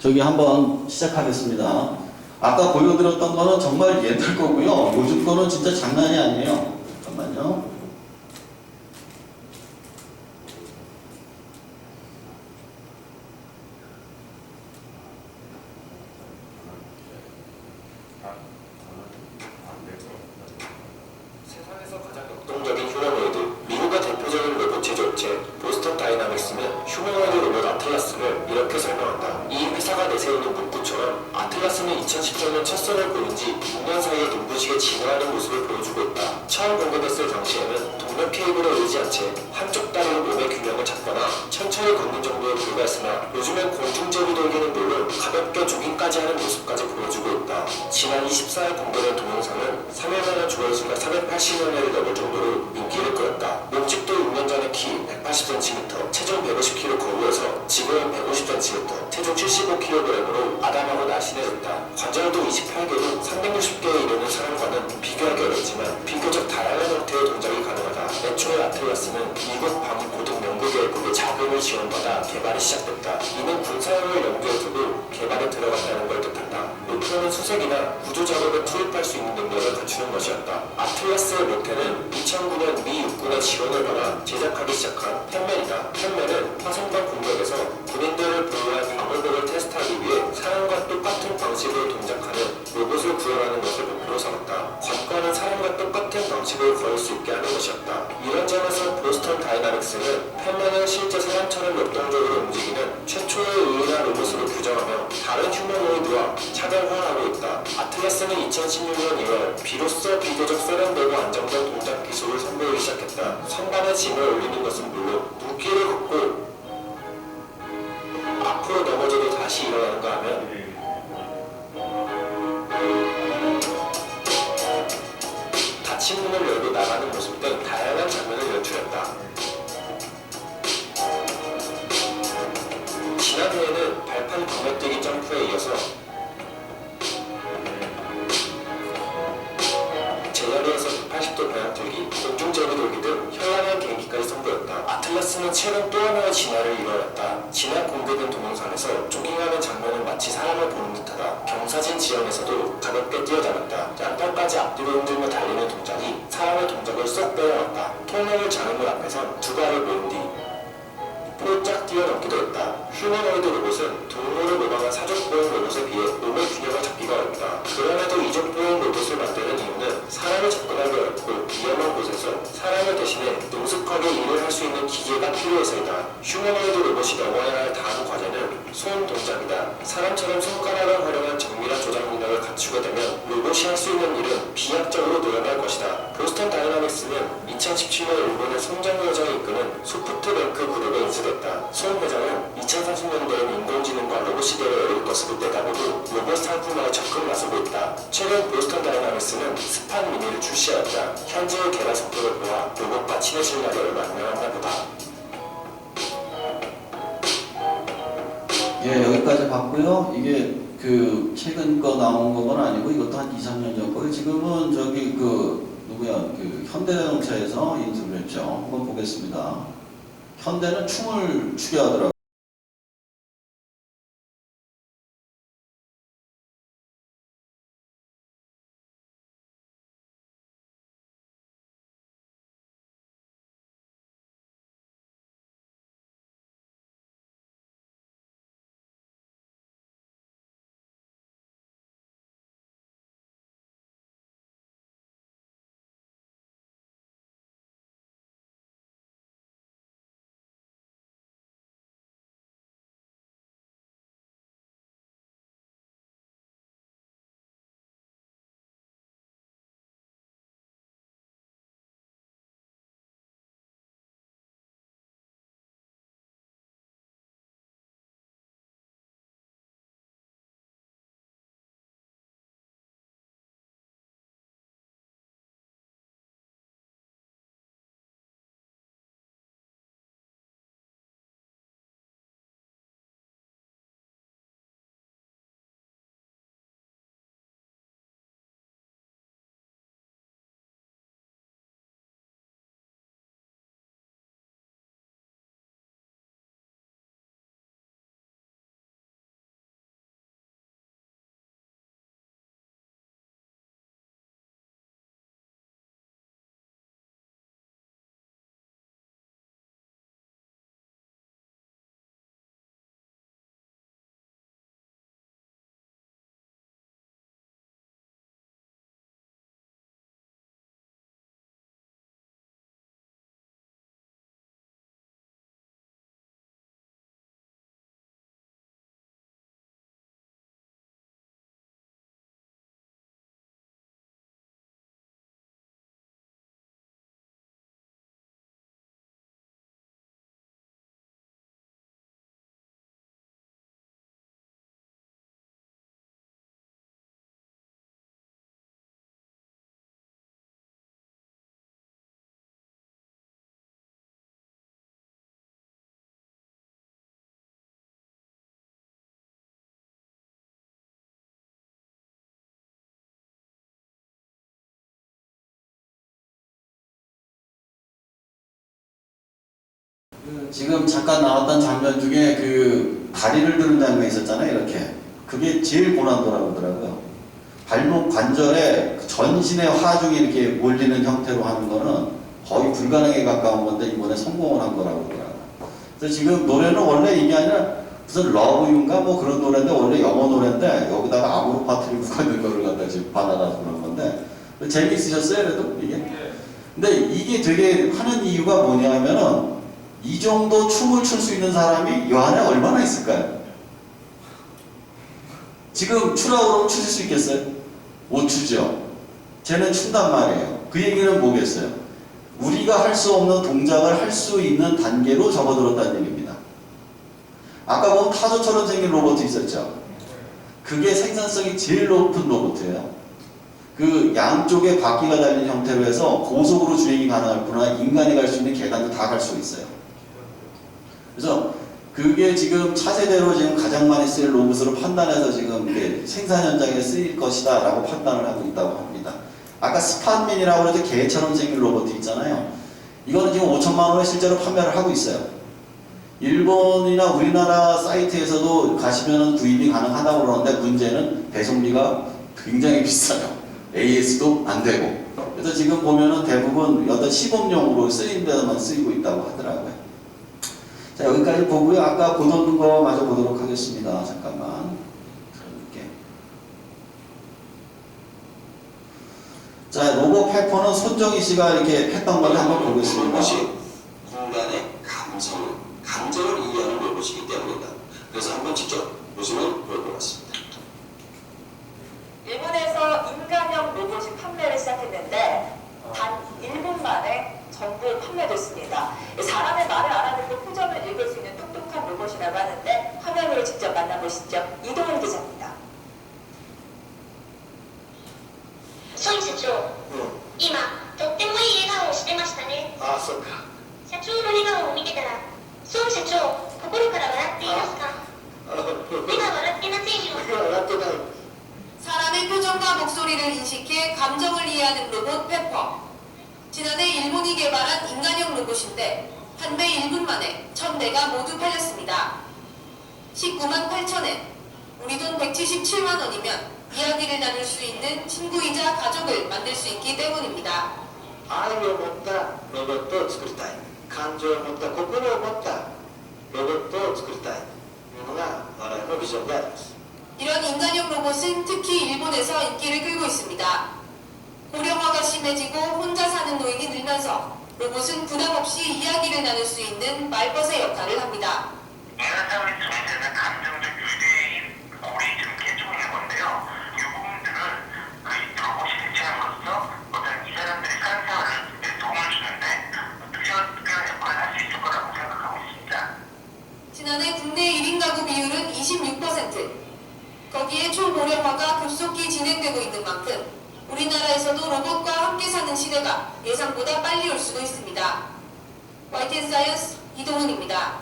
저기 한번 시작하겠습니다. 아까 보여드렸던 거는 정말 옛날 거고요. 요즘 거는 진짜 장난이 아니에요. 잠깐만요. 세상에서 가장 역동적인 휴머노이드, 미국의 대표적인 로봇 제조업체 보스턴 다이나믹스는 휴머노이드 로봇 아틀라스를 이렇게 설명한다. 이 회사가 내세우는 문구처럼 아틀라스는 2014년 첫 선을 보인 지 6년 사이에 눈부시게 진화하는 모습을 보여주고 있다. 처음 공개됐을 당시에는 동력 케이블에 의지한 채 한쪽 다리로 몸의 균형을 잡거나 천천히 걷는 정도에 불과했으나 요즘엔 공중제비 돌기는 물론 가볍게 조깅까지 하는 모습까지 보여주고 있다. 지난 24일 공개된 동영상은 3일 만에 조회수가 480만회를 넘을 정도로 인기를 끌었다. 몸집도 6년 전에 키 180cm, 체중 150kg 거부해서 지금은 150cm, 체중 75kg으로 아담하고 날씬해졌다. 관절도 28개로 360개에 이르는 사람과는 비교하기 어렵지만 비교적 다양한 형태의 동작이 가능하다. 애초에 아틀라스는 미국 방위고등 연구계획국의 자금을 지원받아 개발이 시작됐다. 이는 군사용을 염두에 두고 개발에 들어갔다는 걸 뜻한다. 목표는 수색이나 구조 작업에 투입할 수 있는 능력을 갖추는 것이었다. 아틀라스의 모태는 2009년 미 육군의 지원을 받아 제작하기 시작한 펜맨이다. 펜맨은 화성방 공격에서 군인들을 보호할 방어복을 테스트하기 위해 사람과 똑같은 방식으로 동작하는 로봇을 구현하는 것을 목표로 삼았다. 관건은 사람과 똑같은 방식을 걸을 수 있게 하는 것이었다. 이런 점에서 보스턴 다이나믹스는 펜맨을 실제 사람처럼 역동적으로 움직이는 최초의 유일한 로봇으로 규정하며 다른 휴머노이드와 차별화하고 있다. 아틀라스는 2016년 2월 비로소 비교적 세련되고 안정된 동작 기술을 선보이기 시작했다. 선반에 짐을 올리는 것은 물론 눈길을 걷고 앞으로 넘어져도 다시 일어나는가 하면 닫힌 문을 열고 나가는 모습 등 다양한 장면을 연출했다. 지난해에는 발판 건너뛰기 점프에 이어서 제자리에서 180도 방향들기, 공중제비 돌기 등 현란한 개인기까지 선보였다. 아틀라스는 최근 또 하나의 진화를 이뤄냈다. 지난 공개된 동영상에서 조깅하는 장면은 마치 사람을 보는 듯하다. 경사진 지형에서도 가볍게 뛰어다녔다. 양팔까지 앞뒤로 흔들며 달리는 동작이 사람의 동작을 쏙 빼어났다. 통로를 자는 문 앞에선 두 발을 모은 뒤 폴짝 뛰어넘기도 했다. 휴머노이드 로봇은 동물을 모방한 사족보행 로봇에 비해 몸의 균형을 잡기가 어렵다. 그럼에도 이족보행 로봇을 만드는 이유는 사람이 접근하기 어렵고 위험한 곳에서 사람을 대신해 능숙하게 일을 할 수 있는 기계가 필요해서이다. 휴머노이드 로봇이 넘어야 할 다음 과제는 손 동작이다. 사람처럼 손가락을 활용한 정밀한 조작 능력을 갖추게 되면 로봇이 할 수 있는 일은 비약적으로 늘어날 것이다. 보스턴 다이나믹스는 2017년 일본의 손정 회장이 이끄는 소프트뱅크 그룹에 인수됐다. 손 회장은 2030년대엔 인공지능과 로봇 시대를 열릴 것으로 내다보고 로봇 상품화에 적극 나서고 있다. 최근 보스턴 다이나믹스는 스판 미니를 출시하였다. 현재의 개발 속도를 보아 로봇과 친해질 날이 얼마 안 남았나 보다. 예, 여기까지 봤고요. 이게 그 최근 거 나온 건 아니고 이것도 한 2, 3년 전 거예요. 지금은 저기 그 누구야? 그 현대자동차에서 인수를 했죠. 한번 보겠습니다. 현대는 춤을 추게 하더라고요. 지금 잠깐 나왔던 장면 중에 그 다리를 드는 장면이 있었잖아요. 이렇게. 그게 제일 고난도라고 하더라고요. 발목 관절에 전신의 하중이 이렇게 몰리는 형태로 하는 거는 거의 불가능에 가까운 건데 이번에 성공을 한 거라고 하더라고요. 그래서 지금 노래는 원래 이게 아니라 무슨 러브유인가 뭐 그런 노래인데 원래 영어 노래인데 여기다가 아모르 파트를 묶어있는 거를 갖다 지금 받아가지고 그런 건데 재미있으셨어요? 그래도 이게? 근데 이게 되게 하는 이유가 뭐냐 하면은 이 정도 춤을 출 수 있는 사람이 이 안에 얼마나 있을까요? 지금 추라고 그러면 추실 수 있겠어요? 못 추죠. 쟤는 춘단 말이에요. 그 얘기는 뭐겠어요? 우리가 할 수 없는 동작을 할 수 있는 단계로 접어들었다는 얘기입니다. 아까 보면 타조처럼 생긴 로봇이 있었죠. 그게 생산성이 제일 높은 로봇이에요. 그 양쪽에 바퀴가 달린 형태로 해서 고속으로 주행이 가능할 뿐 아니라 인간이 갈 수 있는 계단도 다 갈 수 있어요. 그래서 그게 지금 차세대로 지금 가장 많이 쓰일 로봇으로 판단해서 지금 이게 생산 현장에 쓰일 것이다 라고 판단을 하고 있다고 합니다. 아까 스팟민이라고 해서 개처럼 생긴 로봇이 있잖아요. 이거는 지금 5천만 원에 실제로 판매를 하고 있어요. 일본이나 우리나라 사이트에서도 가시면 구입이 가능하다고 그러는데 문제는 배송비가 굉장히 비싸요. AS도 안 되고. 그래서 지금 보면은 대부분 여덟 시범용으로 쓰인 데만 쓰이고 있다고 하더라고요. 자, 여기까지 보고요. 아까 보던 거 마저 보도록 하겠습니다. 잠깐만. 이렇게. 자, 로봇 페퍼는 손정희 씨가 이렇게 했던 걸 한번 보겠습니다. 로봇이 인간의 감정을 이해하는 로봇이기 때문이다. 그래서 한번 직접 모습을 보여보았습니다. 일본에서 인간형 로봇이 판매를 시작했는데 단 1분 만에 전부 판매됐습니다. 사람의 말을 알아듣고 표정을 읽을 수 있는 똑똑한 로봇이라고 하는데 화면으로 직접 만나보시죠. 이동훈 기자입니다. ソイ社長、今とってもいい笑顔をしてましたね。ああ、そうか。社長の笑顔を見てたら、ソイ社長、心から笑っていますか？目が笑ってませんよ。 笑ってない。 사람의 표정과 목소리를 인식해 감정을 이해하는 로봇 페퍼. 지난해 일본이 개발한 인간형 로봇인데 판매 1분 만에 1000대가 모두 팔렸습니다. 19만 8천엔, 우리 돈 177만 원이면 이야기를 나눌 수 있는 친구이자 가족을 만들 수 있기 때문입니다. 愛を持ったロボットを作りたい。感情を持った心を持ったロボットを作りたい。というのが我々のビジョンであります。 이런 인간형 로봇은 특히 일본에서 인기를 끌고 있습니다. 고령화가 심해지고 혼자 사는 노인이 늘면서 로봇은 부담 없이 이야기를 나눌 수 있는 말벗의 역할을 합니다. 인간사회에 정해지는 감정적 유대인 꼴이 좀 개종인 건데요. 이 부분들을 그 로봇이 대체함으로써 어떤 이 사람들의 사회생활에 도움을 주는데 특별한 역할을 할 수 있을 거라고 생각하고 있습니다. 지난해 국내 1인 가구 비율은 26%. 거기에 초고령화가 급속히 진행되고 있는 만큼 우리나라에서도 로봇과 함께 사는 시대가 예상보다 빨리 올 수도 있습니다. YTN 사이언스 이동훈입니다.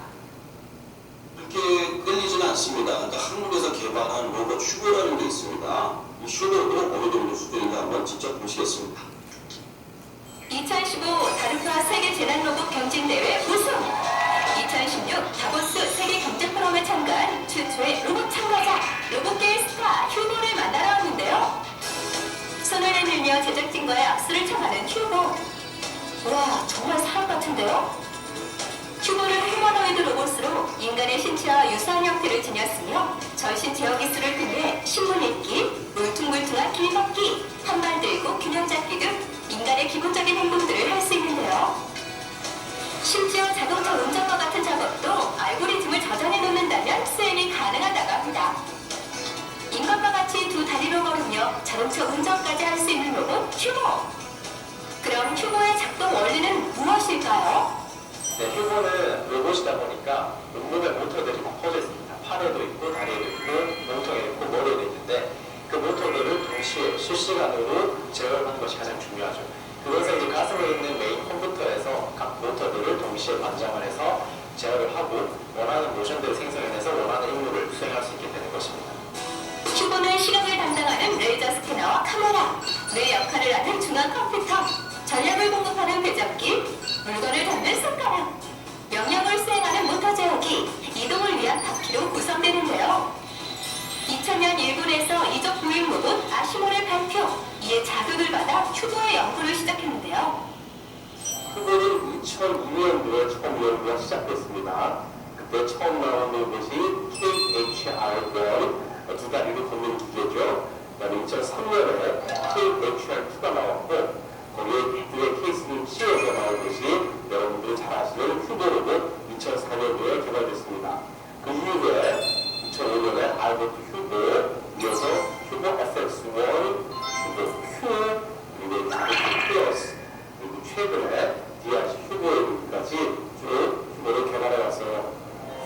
그렇게 끌리지는 않습니다. 그러니까 한국에서 개발한 로봇 슈거라는 게 있습니다. 이 슈거도 어느 정도 수준인지 한번 직접 보시겠습니다. 2015 다르파 세계 재난 로봇 경진대회 우승! 2016 다보스 세계 경제 포럼에 참가한 최초의 로봇 참가자, 로봇계의 스타 휴보를 만나러 왔는데요. 손을 내밀며 제작진과의 악수를 청하는 휴보. 와, 정말 사람 같은데요? 휴보는 휴머노이드 로봇으로 인간의 신체와 유사한 형태를 지녔으며 전신 제어 기술을 통해 신문 읽기, 울퉁불퉁한 길 걷기, 한 발 들고 균형 잡기 등 인간의 기본적인 행동들을 할 수 있는데요. 심지어 자동차 운전과 같은 작업도 알고리즘을 저장해 놓는다면 수행이 가능하다고 합니다. 인간과 같이 두 다리로 걸으며 자동차 운전까지 할 수 있는 로봇 휴보. 그럼 휴보의 작동 원리는 무엇일까요? 네, 휴보는 로봇이다 보니까 온몸에 모터들이 막 퍼져 있습니다. 팔에도 있고 다리에도 있고 몸통에도 있고 머리에도 있는데 그 모터들을 동시에 실시간으로 제어하는 것이 가장 중요하죠. 그것을 이제 가슴에 있는 메인 컴퓨터에서 각 모터들을 동시에 관장을 해서 제어를 하고 원하는 모션들을 생성해내서 원하는 임무를 수행할 수 있게 되는 것입니다. 휴보는 시각을 담당하는 레이저 스캐너와 카메라, 뇌 역할을 하는 중앙 컴퓨터, 전력을 공급하는 배접기, 물건을 담는 손가락, 명령을 수행하는 모터 제어기, 이동을 위한 바퀴로 구성되는데요. 2000년 일본에서 이적 보행 로봇 아시모를 발표, 이에 자극을 받아 휴보의 연구를 시작했는데요. 후보는 2002년도에 처음 연구가 시작됐습니다. 그때 처음 나온 로봇이 KHR-1, 두 다리로 걷는 기계죠. 그다음에 2003년에 KHR-2가 나왔고, 거기에 뒤에 케이스를 씌워서 나온 것이 여러분들이 잘 아시는 후보 로봇 2004년도에 개발됐습니다. 그 이후에 2005년에 알버트 휴보, 이어서 휴보 FX1, 휴보 Q, 그리고 자동차 플러스, 그리고 최근에 DRC 휴보까지 쭉 휴보를 개발해왔어요.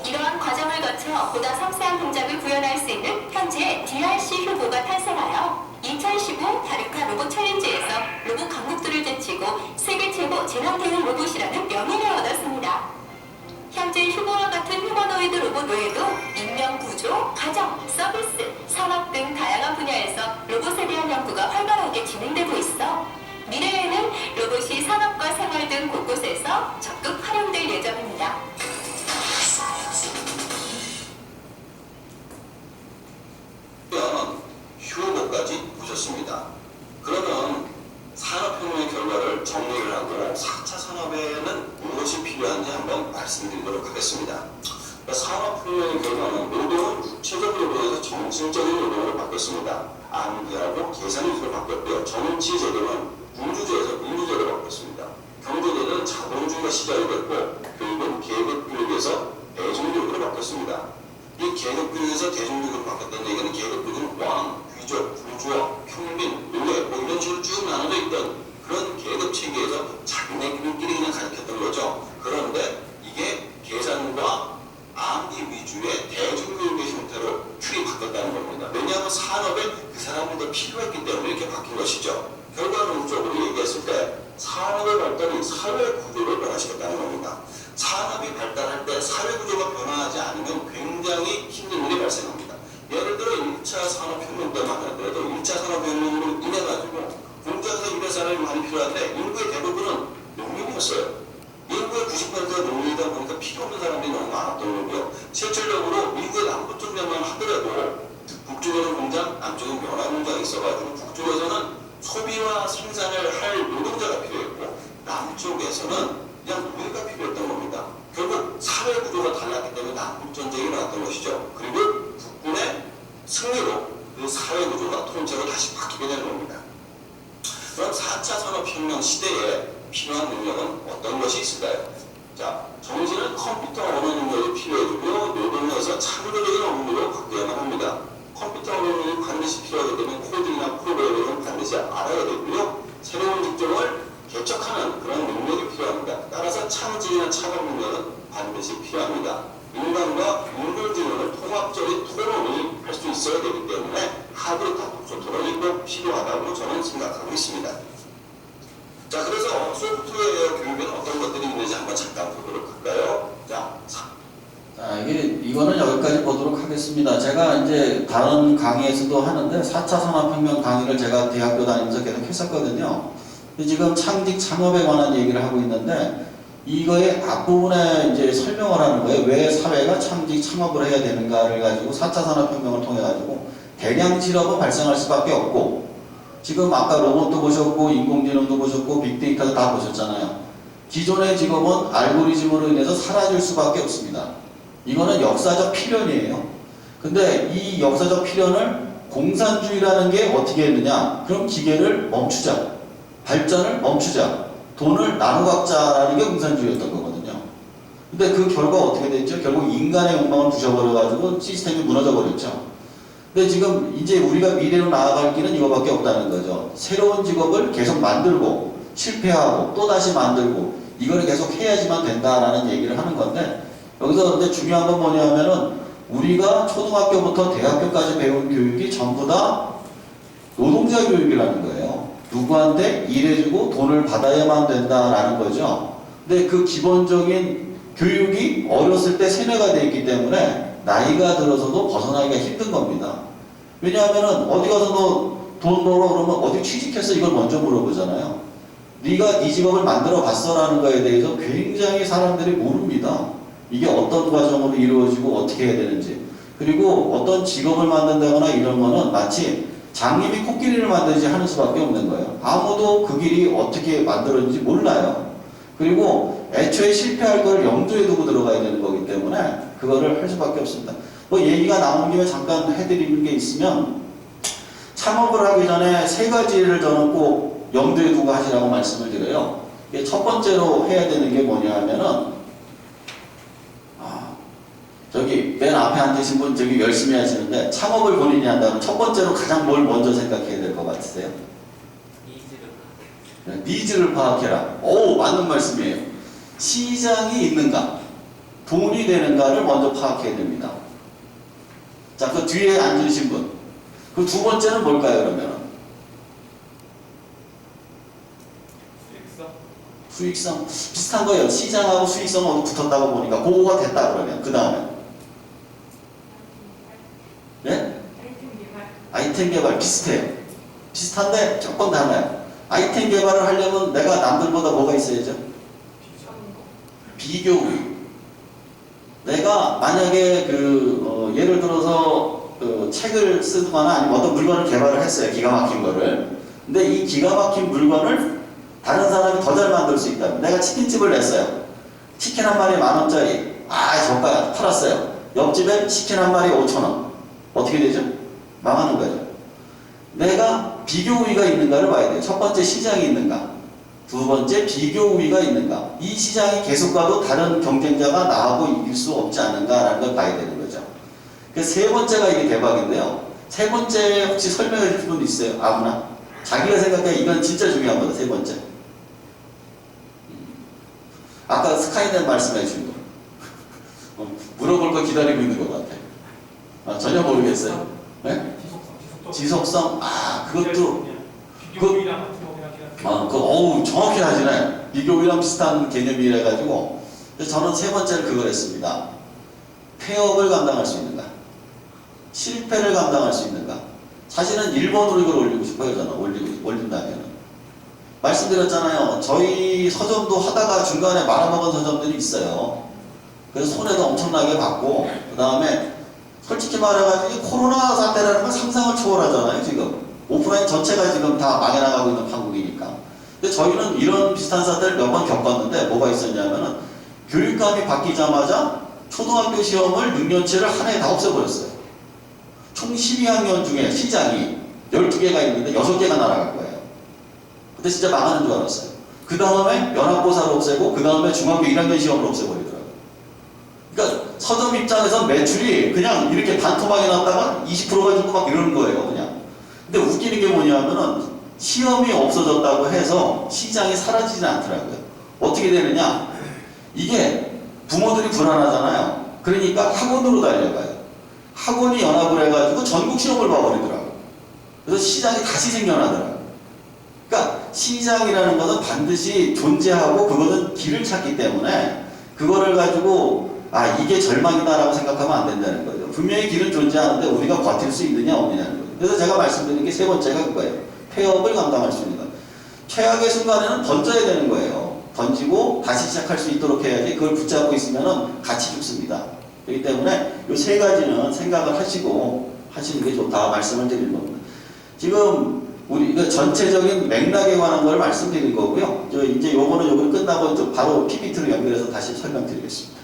이러한 과정을 거쳐 보다 섬세한 동작을 구현할 수 있는 현재 DRC 휴보가 탄생하여 2015 다르카 로봇 챌린지에서 로봇 강국들을 제치고 세계 최고 재난 대응 로봇이라는 명예를 얻었습니다. 현재 휴보와 같은 휴머노이드 로봇 외에도 인명 구조, 가정, 서비스, 산업 등 다양한 분야에서 로봇에 대한 연구가 활발하게 진행되고 있어 미래에는 로봇이 산업과 생활 등 곳곳에서 적극 활용될 예정입니다. 휴보까지 보셨습니다. 그러면 산업혁명의 결과를 정리를 하고 4차 산업에는 무엇이 필요한지 한번 말씀드리도록 하겠습니다. 산업혁명의 결과는 노동은 육체적 노동에서 정신적인 노동으로 바뀌었습니다. 암기하고 계산 기술로 바뀌었고요. 정치 제도는 군주제에서 민주제로 바뀌었습니다. 경제제도는 자본주의가 시작이 됐고, 교육은 계급교육에서 대중교육으로 바뀌었습니다. 이 계급교육에서 대중교육으로 바뀌었다는 얘기는 계급교육은 왕, 귀족, 부주와 평민, 노예 뭐 이런 식으로 쭉 나눠져 있던 그런 계급 체계에서 자기네들끼리 그냥 가르쳤던 거죠. 그런데 이게 계산과 암기 위주의 대중교육의 형태로 틀이 바뀌었다는 겁니다. 왜냐하면 산업에 그 사람들도 필요했기 때문에 이렇게 바뀐 것이죠. 결과론적으로 얘기했을 때 산업의 발달이 사회 구조를 변화시켰다는 겁니다. 산업이 발달할 때 사회 구조가 변화하지 않으면 굉장히 힘든 일이 발생합니다. 예를 들어 1차 산업혁명 때만 하더라도 1차 산업혁명으로 인해가지고 공장에서 일할 사람이 많이 필요한데 인구의 대부분은 농민이었어요. 인구의 90%가 농민이다 보니까 필요 없는 사람들이 너무 많았던 거고요. 실질적으로 미국의 남부 쪽에만 하더라도 북쪽에는 공장, 남쪽은 면화 공장이 있어가지고 북쪽에서는 소비와 생산을 할 노동자가 필요했고 남쪽에서는 그냥 노예가 필요했던 겁니다. 결국 사회 구조가 달랐기 때문에 남북전쟁이 나왔던 것이죠. 그리고 국군의 승리로 그 사회 구조가 통째로 다시 바뀌게 되는 겁니다. 그럼 4차 산업혁명 시대에 필요한 능력은 어떤 것이 있을까요? 자, 정신은 컴퓨터 언어 능력이 필요해지고요. 노동에서 창조적인 업무로 바뀌어야만 합니다. 컴퓨터 언어 능력이 반드시 필요하기 때문에 코딩이나 프로그래밍은 반드시 알아야 되고요. 새로운 직종을 개척하는 그런 능력이 필요합니다. 따라서 창직이나 창업 능력은 반드시 필요합니다. 인간과 인공지능을 통합적인 토론이 할 수 있어야 되기 때문에 하드웨어 독서 토론이 꼭 필요하다고 저는 생각하고 있습니다. 자, 그래서 소프트웨어 교육에는 어떤 것들이 있는지 한번 잠깐 보도록 할까요? 자, 이거는 여기까지 보도록 하겠습니다. 제가 이제 다른 강의에서도 하는데 4차 산업혁명 강의를 제가 대학교 다니면서 계속 했었거든요. 지금 창직 창업에 관한 얘기를 하고 있는데 이거의 앞부분에 이제 설명을 하는 거예요. 왜 사회가 창직 창업을 해야 되는가를 가지고 4차 산업혁명을 통해 가지고 대량 실업은 발생할 수밖에 없고, 지금 아까 로봇도 보셨고 인공지능도 보셨고 빅데이터도 다 보셨잖아요. 기존의 직업은 알고리즘으로 인해서 사라질 수밖에 없습니다. 이거는 역사적 필연이에요. 근데 이 역사적 필연을 공산주의라는 게 어떻게 했느냐? 그럼 기계를 멈추자, 발전을 멈추자, 돈을 나눠 갖자라는 게 공산주의였던 거거든요. 근데 그 결과 어떻게 됐죠? 결국 인간의 욕망을 부셔버려가지고 시스템이 무너져 버렸죠. 근데 지금 이제 우리가 미래로 나아갈 길은 이거밖에 없다는 거죠. 새로운 직업을 계속 만들고 실패하고 또다시 만들고 이거를 계속 해야지만 된다라는 얘기를 하는 건데, 여기서 근데 중요한 건 뭐냐면은 우리가 초등학교부터 대학교까지 배운 교육이 전부 다 노동자 교육이라는 거예요. 누구한테 일해주고 돈을 받아야만 된다라는 거죠. 근데 그 기본적인 교육이 어렸을 때 세뇌가 되어 있기 때문에 나이가 들어서도 벗어나기가 힘든 겁니다. 왜냐하면은 어디 가서 너 돈 벌어 그러면 어디 취직해서 이걸 먼저 물어보잖아요. 네가 네 직업을 만들어 봤어라는 거에 대해서 굉장히 사람들이 모릅니다. 이게 어떤 과정으로 이루어지고 어떻게 해야 되는지. 그리고 어떤 직업을 만든다거나 이런 거는 마치 장님이 코끼리를 만들지 하는 수밖에 없는 거예요. 아무도 그 길이 어떻게 만들어진지 몰라요. 그리고 애초에 실패할 걸 염두에 두고 들어가야 되는 거기 때문에 그거를 할 수밖에 없습니다. 뭐 얘기가 나온 김에 잠깐 해드리는 게 있으면 창업을 하기 전에 세 가지를 저는 꼭 염두에 두고 하시라고 말씀을 드려요. 첫 번째로 해야 되는 게 뭐냐 하면은 저기 맨 앞에 앉으신 분 저기 열심히 하시는데 창업을 본인이 한다면 첫 번째로 가장 뭘 먼저 생각해야 될 것 같으세요? 니즈를 파악해라. 오, 맞는 말씀이에요. 시장이 있는가, 돈이 되는가를 먼저 파악해야 됩니다. 자, 그 뒤에 앉으신 분. 그 두 번째는 뭘까요, 그러면? 수익성. 비슷한 거예요. 시장하고 수익성하고 붙었다고 보니까 그거가 됐다 그러면. 그 다음에. 네? 아이템 개발 비슷해요. 비슷한데 조금 달라요. 아이템 개발을 하려면 내가 남들보다 뭐가 있어야죠? 비교우위. 내가 만약에 예를 들어서 책을 쓰거나 아니면 어떤 물건을 개발을 했어요. 기가 막힌 거를. 근데 이 기가 막힌 물건을 다른 사람이 더 잘 만들 수 있다면, 내가 치킨집을 냈어요. 치킨 한 마리 10,000원짜리. 저가 팔았어요. 옆집에 치킨 한 마리 5,000원. 어떻게 되죠? 망하는 거죠. 내가 비교 우위가 있는가를 봐야 돼요. 첫 번째, 시장이 있는가. 두 번째, 비교 우위가 있는가. 이 시장이 계속 가도 다른 경쟁자가 나하고 이길 수 없지 않은가라는 걸 봐야 되는 거죠. 그 세 번째가 이게 대박인데요. 세 번째 혹시 설명해 주실 분 있어요? 아무나? 자기가 생각해 이건 진짜 중요한 거다. 세 번째. 아까 스카이넷 말씀해 주신 거. 물어볼 거 기다리고 있는 것 같아. 전혀 모르겠어요. 네? 지속성? 그것도. 정확히 하시네. 비교이랑 비슷한 개념이라 가지고. 저는 세 번째를 그걸 했습니다. 폐업을 감당할 수 있는가? 실패를 감당할 수 있는가? 사실은 1번으로 이걸 올리고 싶어요. 저는 올린다면. 말씀드렸잖아요. 저희 서점도 하다가 중간에 말아먹은 서점들이 있어요. 그래서 손해도 엄청나게 받고, 그 다음에 솔직히 말해가지고 코로나 사태라는 건 상상을 초월하잖아요. 지금 오프라인 전체가 지금 다 망해나가고 있는 판국이니까. 근데 저희는 이런 비슷한 사태를 몇 번 겪었는데 뭐가 있었냐면은 교육감이 바뀌자마자 초등학교 시험을 6년치를 한 해에 다 없애버렸어요. 총 12학년 중에 시장이 12개가 있는데 6개가 날아갈 거예요. 그때 진짜 망하는 줄 알았어요. 그 다음에 연합고사를 없애고 그 다음에 중학교 1학년 시험을 없애버리더라고요. 그러니까 서점 입장에서 매출이 그냥 이렇게 반토막이 났다가 20%가 주고 막 이러는 거예요. 그냥. 근데 웃기는 게 뭐냐면은 시험이 없어졌다고 해서 시장이 사라지지 않더라고요. 어떻게 되느냐? 이게 부모들이 불안하잖아요. 그러니까 학원으로 달려가요. 학원이 연합을 해가지고 전국 시험을 봐버리더라고요. 그래서 시장이 다시 생겨나더라고요. 그러니까 시장이라는 것은 반드시 존재하고 그거는 길을 찾기 때문에 그거를 가지고 이게 절망이다라고 생각하면 안 된다는 거죠. 분명히 길은 존재하는데 우리가 버틸 수 있느냐 없느냐는 거죠. 그래서 제가 말씀드린 게 세 번째가 그거예요. 폐업을 감당할 수 있는 것. 최악의 순간에는 던져야 되는 거예요. 던지고 다시 시작할 수 있도록 해야지 그걸 붙잡고 있으면 같이 죽습니다. 그렇기 때문에 이 세 가지는 생각을 하시고 하시는 게 좋다 말씀을 드리는 겁니다. 지금 우리 전체적인 맥락에 관한 걸 말씀드린 거고요. 이제 요거는 끝나고 바로 PPT로 연결해서 다시 설명드리겠습니다.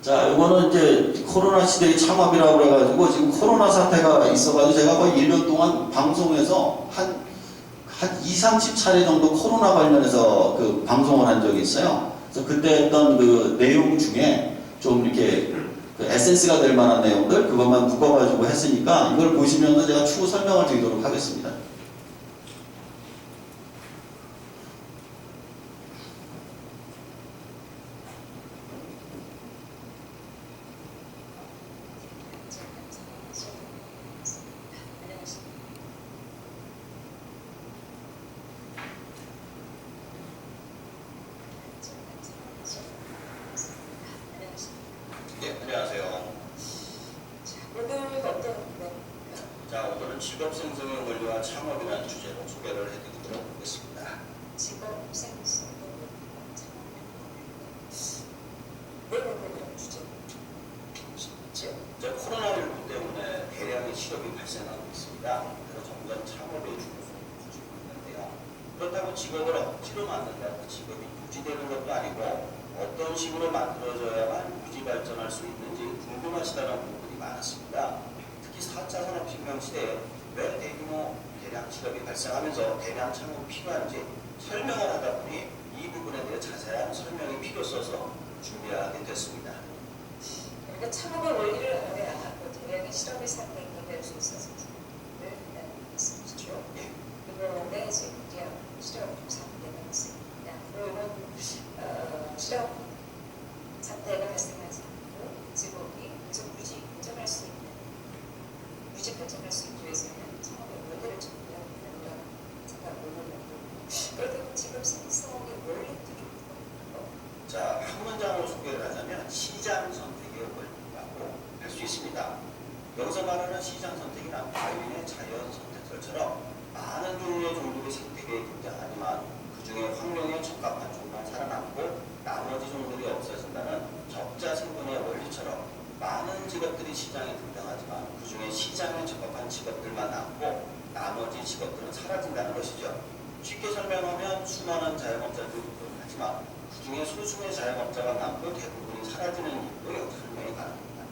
자, 이거는 이제 코로나 시대의 창업이라고 그래가지고 지금 코로나 사태가 있어가지고 제가 거의 1년 동안 방송에서 한 20-30차례 정도 코로나 관련해서 그 방송을 한 적이 있어요. 그래서 그때 했던 그 내용 중에 좀 이렇게 그 에센스가 될 만한 내용들 그것만 묶어가지고 했으니까 이걸 보시면서 제가 추후 설명을 드리도록 하겠습니다. 오늘 직업 생성의 원리와 창업이라는 주제로 소개를 해드리도록 하겠습니다. 직업 생성의 왜 그런 주제로 주셨죠? 이제 코로나19 때문에 대량의 실업이 발생하고 있습니다. 그래서 점점 창업의 중요성이 커지고 있는데요. 그렇다고 직업을 억지로 만든다고 직업이 유지되는 것도 아니고 어떤 식으로 만들어져야만 유지 발전할 수 있는지 궁금하시다는 분들이 많았습니다. 특히 4차 산업혁명 시대에 왜 대규모 대량 실업이 발생하면서 대량 창업이 필요한지 설명을 하다 보니 이 부분에 대해 자세한 설명이 필요 있어서 준비하게 됐습니다. 그러니까 창업의 원리를 알아야 그 대량의 실업의 사고가 해결될 수 있어서 한다는 말씀이시죠. 예. 이번에 이제 대량 실업 사태가 있습니다. 그러면 실업 사태가 발생하지 않고 직업이 계속 유지 발전할 수 있기 위해서는 창업의 원리를 정리해야 된다고 생각을 하고 그렇다고 직업 생성의 원리도 좀 들어볼까요? 자, 한 문장으로 소개를 하자면 시장 선택의 원리라고 할 수 있습니다. 여기서 말하는 시장 선택이란 바이오인의 자연 선택설처럼 많은 종류의 종들이 생태계에 등장하지만 그 중에 환경에 적합한 종만 살아남고 나머지 종들이 없어진다는 적자 생존의 원리처럼 많은 직업들이 시장에 등장하지만 그 중에 시장에 적합한 직업들만 남고 나머지 직업들은 사라진다는 것이죠. 쉽게 설명하면 수많은 자영업자들이 하지만 그 중에 소수의 자영업자가 남고 대부분이 사라지는 이유로 여기서 설명이 가능합니다.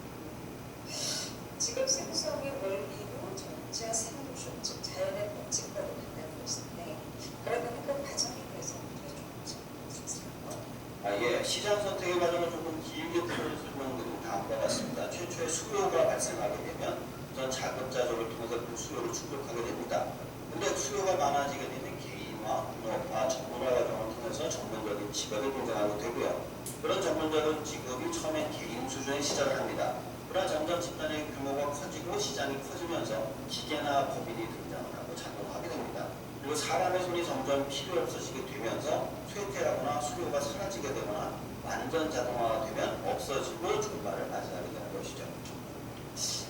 직업 생성의 원리로 적자 생존, 즉 자연의 법칙과도 같다는 것인데 그러면 그 과정에 대해서 어떻게 좀 설명할 수 있을까요? 예, 시장 선택의 과정을 조금 길게 설명드리면 다음과 같습니다. 최초의 수요가 발생하게 되면 우선 자급자족을 통해서 그 수요를 충족하게 됩니다. 근데 수요가 많아지게 되면 개인화, 분업화, 전문화 과정을 통해서 전문적인 직업이 등장하게 되고요. 그런 전문적인 직업이 처음엔 개인 수준에 시작을 합니다. 그러나 점점 집단의 규모가 커지고 시장이 커지면서 기계나 법인이 등장을 하고 작동하게 됩니다. 그리고 사람의 손이 점점 필요 없어지게 되면서 쇠퇴하거나 수요가 사라지게 되거나 완전 자동화가 되면 없어지고 종말을 맞이하게 되는 것이죠.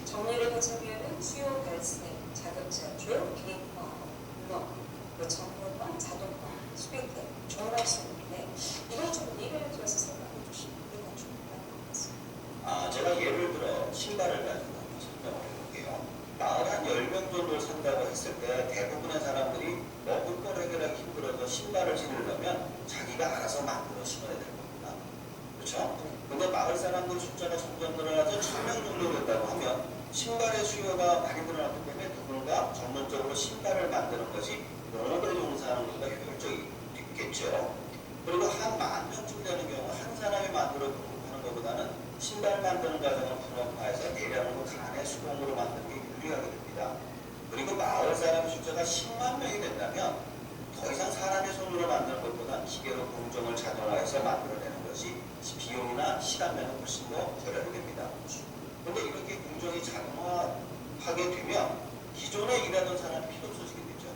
정리를 하자면 수요 발생, 자급자족, 개인화, 분업, 전문화, 자동화, 수익대, 종합 수익인데 이걸 좀 예를 들어서 설명해 주시면 우리가 충분할 것 같습니다. 제가 예를 들어 신발을 가지고 한번 설명을 해볼게요. 마을 한 10명 정도를 산다고 했을 때 대부분의 사람들이 먹을 걸 해결하기 힘들어서 신발을 신으려면 자기가 알아서 만들어 신어야 될 겁니다. 그렇죠? 근데 마을 사람들 숫자가 점점 늘어나서 1000명 정도 된다고 하면 신발의 수요가 많이 늘어났기 때문에 누군가 전문적으로 신발을 만드는 것이 농업에 종사하는 것보다 효율적이겠죠. 그리고 한 10,000명쯤 되는 경우 한 사람이 만들어 하는 것보다는 신발 만드는 과정을 분업화해서 대량으로 간의 수공으로 만드는 게 유리하게 됩니다. 그리고 마을 사람 숫자가 10만 명이 된다면 더 이상 사람의 손으로 만드는 것보다 기계로 공정을 자동화해서 만들어내는 것이 비용이나 시간면은 훨씬 더 절약이 됩니다. 그런데 이렇게 공정이 자동화하게 되면 기존에 일하던 사람이 필요 없어지게 되죠.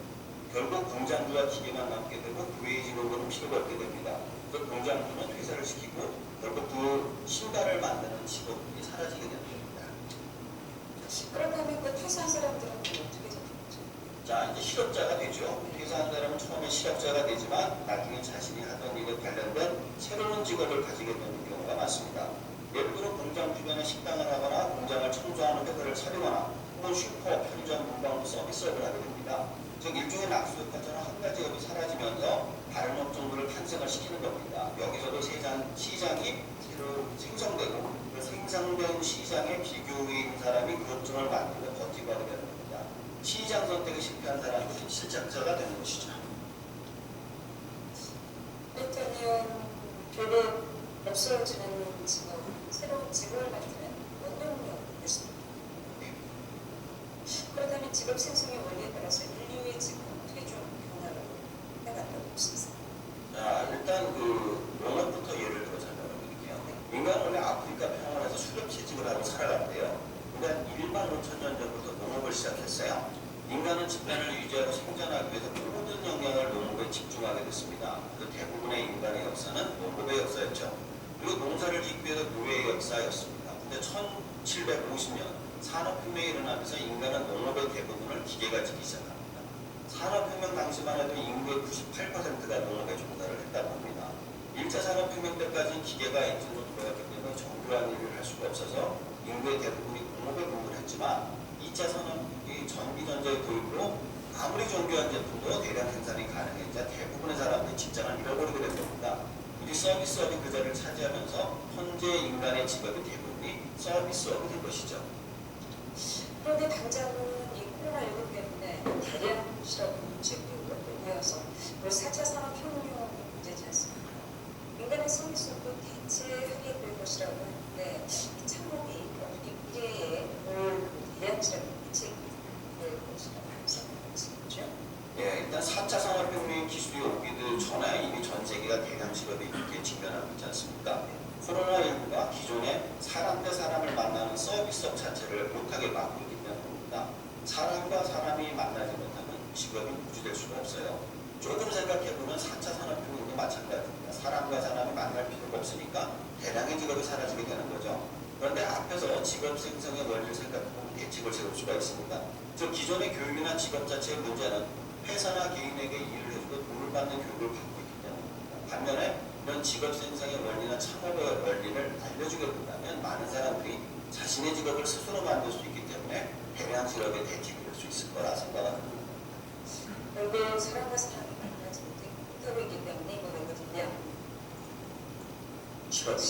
결국 공장주와 기계만 남게 되고 그 외의 직원들은 필요가 없게 됩니다. 그래서 공장주는 퇴사를 시키고 결국 그 신발을 만드는 직업이 사라지게 되는 겁니다. 그렇다면 그 퇴사한 사람들은 어떻게 되죠? 자, 이제 실업자가 되죠. 퇴사한 사람은 처음에 실업자가 되지만 나중에 자신이 하던 일에 관련된 새로운 직업을 가지게 되는 경우가 많습니다. 예를 들어 공장 주변에 식당을 하거나 공장을 청소하는 회사를 차리거나 혹은 슈퍼, 편의점, 문방구 서비스업을 하게 됩니다. 즉 일종의 낙수효과처럼 한 가지 업이 사라지면서 다른 업종들을 탄생을 시키는 겁니다. 여기서도 시장이 새로 생성되고 그 생성된 시장에 비교해 있는 사람이 그 업종을 만들고 버티고 하게 되는 겁니다. 시장 선택에 실패한 사람들이 실적자가 되는 것이죠. 그렇다면 결국 없어지는 직업, 새로운 직업을 만드는 원동력이 됐습니다. 그렇다면 직업 생성의 원리에 따라서 인류의 직업은 어떻게 좀 변화를 해간다고 볼 수 있습니다. 자, 일단 그 농업부터 예를 들어 설명을 드릴게요. 인간은 원래 아프리카 평원에서 수렵 채집을 하고 살아갔대요. 근데 한 1만 5천 년 전부터 농업을 시작했어요. 인간은 집단을 유지하고 생존하기 위해서 모든 영향을 농업에 집중하게 됐습니다. 그 대부분의 인간의 역사는 농업의 역사였죠. 그리고 농사를 짓기 위해서 노예의 역사였습니다. 근데 1750년 산업혁명이 일어나면서 인간은 농업의 대부분을 기계가 지기 시작합니다. 산업혁명 당시만 해도 인구의 98%가 농업에 종사를 했다고 합니다. 1차 산업혁명 때까지 기계가 엔진으로 돌아갔기 때문에 정교한 일을 할 수가 없어서 인구의 대부분이 공업에 근무를 했지만 2차 산업이 전기전자의 도입으로 아무리 정교한 제품도 대량 생산이 가능했자 대부분의 사람들이 직장을 잃어버리게 된 겁니다. 우리 서비스업이 그 자리를 차지하면서 현재 인간의 직업의 대부분이 서비스업이 된 것이죠. 그런데 당장은 이 코로나19 때문에 대량 실업 문제로 모여서 4차 산업혁명 문제지 않습니까? 인간의 서비스업도 대체하게 될 것이라고 하는데 이 창업이 우리 미래의 대량 실업을 대체될 것이라고 생각하시죠? 예, 일단 4차 산업혁명 기술이 오기도 전에 이미 전 세계가 대량 실업에 이렇게 직면하고 있지 않습니까? 코로나19가 기존의 사람 대 사람을 만나는 서비스업 자체를 못하게 막고 있기 때문입니다. 사람과 사람이 만나지 못하면 직업이 유지될 수가 없어요. 조금 생각해보면 4차 산업혁명도 마찬가지입니다. 사람과 사람이 만날 필요가 없으니까 대량의 직업이 사라지게 되는 거죠. 그런데 앞에서 직업 생성의 원리를 생각해보면 대책을 세울 수가 있습니다. 즉 기존의 교육이나 직업 자체의 문제는 회사나 개인에게 일을 해주고 돈을 받는 교육을 받고 있기 때문입니다. 반면에 이런 직업 생성의 원리나 창업의 원리를 알려주게 된다면 많은 사람들이 자신의 직업을 스스로 만들 수 있기 때문에 대량 실업의 대책이 될 수 있을 거라 생각합니다. 결국 사람과 사람이 만나지 못하고 있기 때문에 이거 되거든요. 실업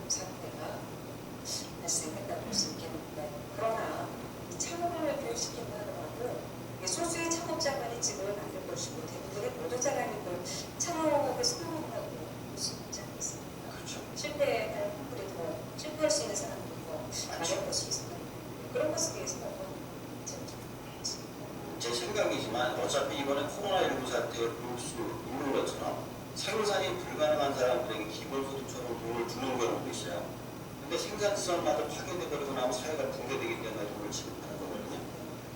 상태가 발생했다고 볼 수 있겠는데, 그러나 이 창업을 교육시킨다 하더라도 소수의 창업자만이 직업을 만들 것이고 대부분의 노동자가 아니고 창업에 성공한다고 볼 수 있지 않겠습니까? 그렇죠. 실패할 확률이 더 실패할 수 있는 사람들이 더 많을 것이 있습니다. 그런 것에 대해서 어떤 제 생각이지만 어차피 이번에 코로나19 사태에 볼 수 있는 것처럼 생산이 불가능한 사람들에게 기본소득처럼 돈을 주는 경우도 있어요. 근데 생산시설마다 파괴되버리고 나면 사회가 붕괴되기 때문에 돈을 지급하는 거거든요.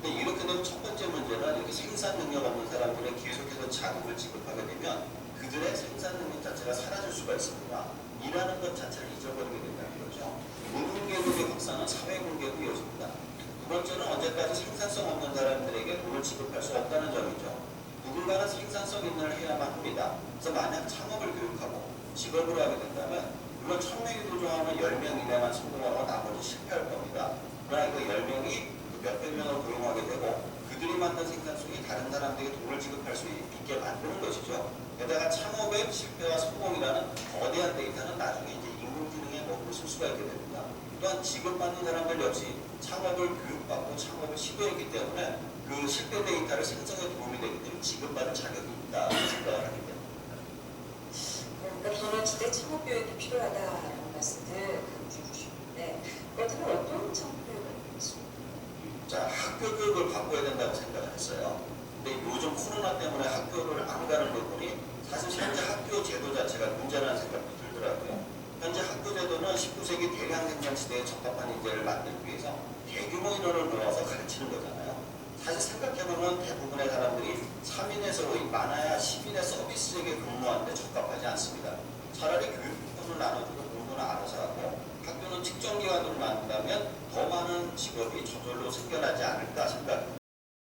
근데 이렇게 되면 첫 번째 문제는 이렇게 생산 능력 없는 사람들에 계속해서 자금을 지급하게 되면 그들의 생산 능력 자체가 사라질 수가 있습니다. 일하는 것 자체를 잊어버리게 된다는 거죠. 문계급의 확산은 사회공개로 이어집니다. 두 번째는 언제까지 생산성 없는 사람들에게 돈을 지급할 수 없다는 점이죠. 누군가는 생산성 있는 일을 해야만 합니다. 그래서 만약 창업을 교육하고 직업으로 하게 된다면 물론 1000명이 도전하면 10명 이내만 성공하고 나머지 실패할 겁니다. 그러나 이거 10명이 몇백 명을 고용하게 되고 그들이 만든 생산성이 다른 사람들에게 돈을 지급할 수 있게 만드는 것이죠. 게다가 창업의 실패와 성공이라는 거대한 데이터는 나중에 이제 인공지능에 먹고 쓸 수가 있게 됩니다. 또한 지급받는 사람들 역시 창업을 교육받고 창업을 시도했기 때문에 그 실패 데이터를 생성에 도움이 되기 때문에 지급받을 자격이 있다 생각을 하기 때문입니다. 그러니까 돈을 주되 창업 교육이 필요하다라는 말씀을 강조해 주셨는데 그렇다면 어떤 창업 교육을 하겠습니까? 자, 학교 교육을 바꿔야 된다고 생각을 했어요. 근데 요즘 코로나 때문에 학교를 안 가는 걸 보니 사실 현재 학교 제도 자체가 문제라는 생각도 들더라고요. 현재 학교 제도는 19세기 대량 생산 시대에 적합한 인재를 만들기 위해서 대규모 인원을 모아서 가르치는 거잖아요. 사실 생각해보면 대부분의 사람들이 3인에서 5인, 많아야 10인의 서비스직에 근무하는데 적합하지 않습니다. 차라리 교육권을 나눠주고 공부는 알아서 하고 학교는 특정 기관으로 만든다면 더 많은 직업이 저절로 생겨나지 않을까 생각합니다.